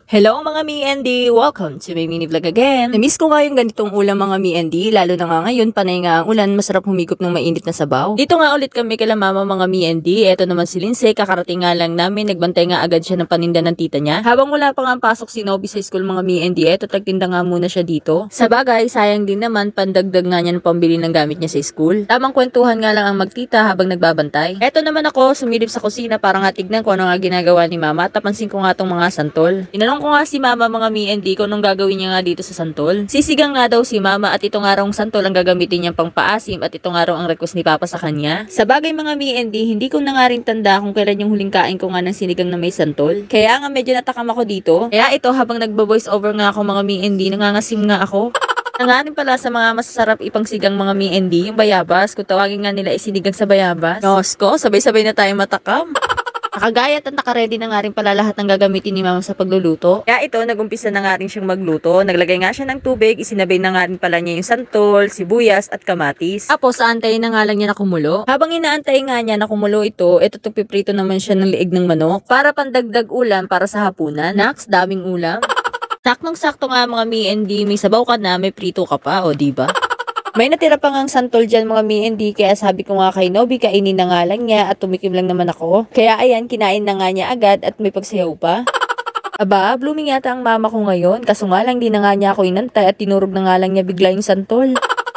Hello mga mi and D! Welcome to my mini vlog again! Namiss ko nga yung ganitong ulam mga mi and D, lalo na nga ngayon panay nga ang ulan, masarap humigop ng mainit na sabaw. Dito nga ulit kami kala mama mga mi and D, eto naman si Lindsay, kakarating nga lang namin, nagbantay nga agad siya ng paninda ng tita niya. Habang wala pa nga ang pasok si Nobby sa school mga mi and D, eto tagtinda nga muna siya dito. Sa bagay, sayang din naman, pandagdag nga niya ng pambili ng gamit niya sa school. Tamang kwentuhan nga lang ang magtita habang nagbabantay. Eto naman ako, sumilip sa kusina para nga tignan ko ano nga ginagawa ni mama, tapansin ko nga tong mga santol. Tinanong ko nga si mama mga mi and D kung anong gagawin niya nga dito sa santol. Sisigang nga daw si mama at itong araw santol ang gagamitin niyang pangpaasim at itong araw ang request ni papa sa kanya. Sa bagay mga mi and D, hindi ko na nga rin tanda kung kailan yung huling kain ko nga ng sinigang na may santol. Kaya nga medyo natakam ako dito. Kaya ito habang nagbo-voice over nga ako mga mi and D, nangangasim nga ako. Nanganin pala sa mga masasarap ipangsigang mga mi and D, yung bayabas. Kung tawagin nga nila isinigang sa bayabas. Nosko, sabay-sabay na tayo matakam. Nakagayat at nakaredy na nga rin pala lahat ng gagamitin ni mama sa pagluluto. Kaya ito, nagumpisa na nga rin siyang magluto. Naglagay nga siya ng tubig, isinabay na nga rin pala niya yung santol, sibuyas at kamatis. Tapos, aantayin na nga lang niya na kumulo. Habang inaantay nga niya na kumulo ito piprito naman siya ng liig ng manok para pandagdag ulam para sa hapunan. Naks, daming ulam. Saktong-sakto nga mga mi and D, may sabaw ka na, may prito ka pa, o diba? May natira pa ngang santol dyan mga mi and D, kaya sabi ko nga kay Nobby kainin na nga lang niya at tumikim lang naman ako. Kaya ayan, kinain na nga niya agad at may pagsayaw pa. Aba, blooming yata ang mama ko ngayon, kaso nga lang di na nga niya ako inantay at tinurog na nga lang niya bigla yung santol.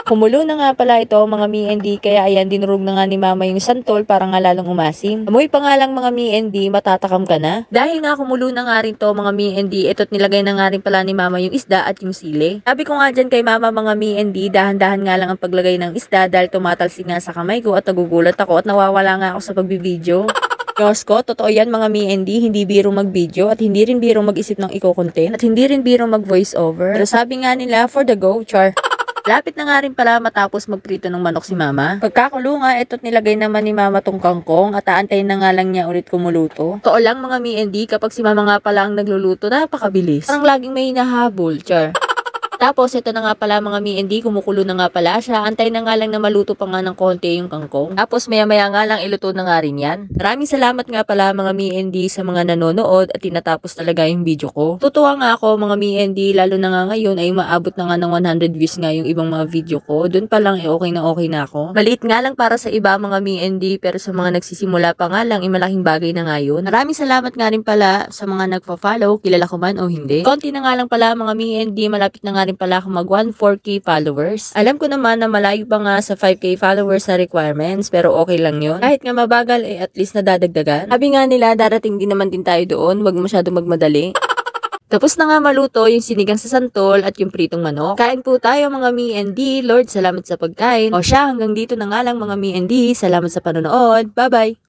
Kumulo na nga pala ito mga mi and D, kaya ayan dinurog na nga ni mama yung santol para nga lalong umasim. Amoy pa nga lang mga mi and D, matatakam ka na. Dahil nga kumulo na nga rin to mga mi and D, ito't nilagay na nga rin pala ni mama yung isda at yung sili. Sabi ko nga dyan kay mama mga mi and D, dahan-dahan nga lang ang paglagay ng isda dahil tumatalsik nga sa kamay ko at nagugulat ako at nawawala nga ako sa pagbibideo. Diyos ko, totoo yan mga mi and D, hindi biro mag-video at hindi rin biro mag-isip ng iko-content at hindi rin biro mag-voice over. Pero sabi nga nila, for the go, char. Lapit na nga rin pala matapos magprito ng manok si mama. Pagkakulo nga, ito't nilagay naman ni mama tong kangkong at aantayin na nga lang niya ulit kumuluto. Totoo lang mga mi and D, kapag si mama nga pala ang nagluluto, napakabilis. Parang laging may hinahabol, char. Tapos, ito na nga pala mga mi and D, kumukulo na nga pala siya. Antay na nga lang na maluto pa nga ng konti yung kangkong. Tapos, maya-maya nga lang iluto na nga rin yan. Maraming salamat nga pala mga mi and D sa mga nanonood at tinatapos talaga yung video ko. Tutuwa nga ako mga mi and D, lalo na nga ngayon ay maabot na nga ng 100 views nga yung ibang mga video ko. Doon pa lang okay na ako. Maliit nga lang para sa iba mga mi and D, pero sa mga nagsisimula pa nga lang, malaking bagay na nga yun. Maraming salamat nga rin pala sa mga nagpa-follow, kilala ko man o hindi. Konti na nga lang pala mga mi and D, malapit na nga rin pala ako mag 1-4K followers. Alam ko naman na malayo pa nga sa 5K followers sa requirements, pero okay lang yun. Kahit nga mabagal, at least nadadagdagan. Sabi nga nila, darating din naman din tayo doon, wag masyado magmadali. Tapos na nga maluto yung sinigang sa santol at yung pritong manok. Kain po tayo mga mi and D. Lord, salamat sa pagkain. O siya, hanggang dito na nga lang mga mi and D. Salamat sa panonood. Bye-bye!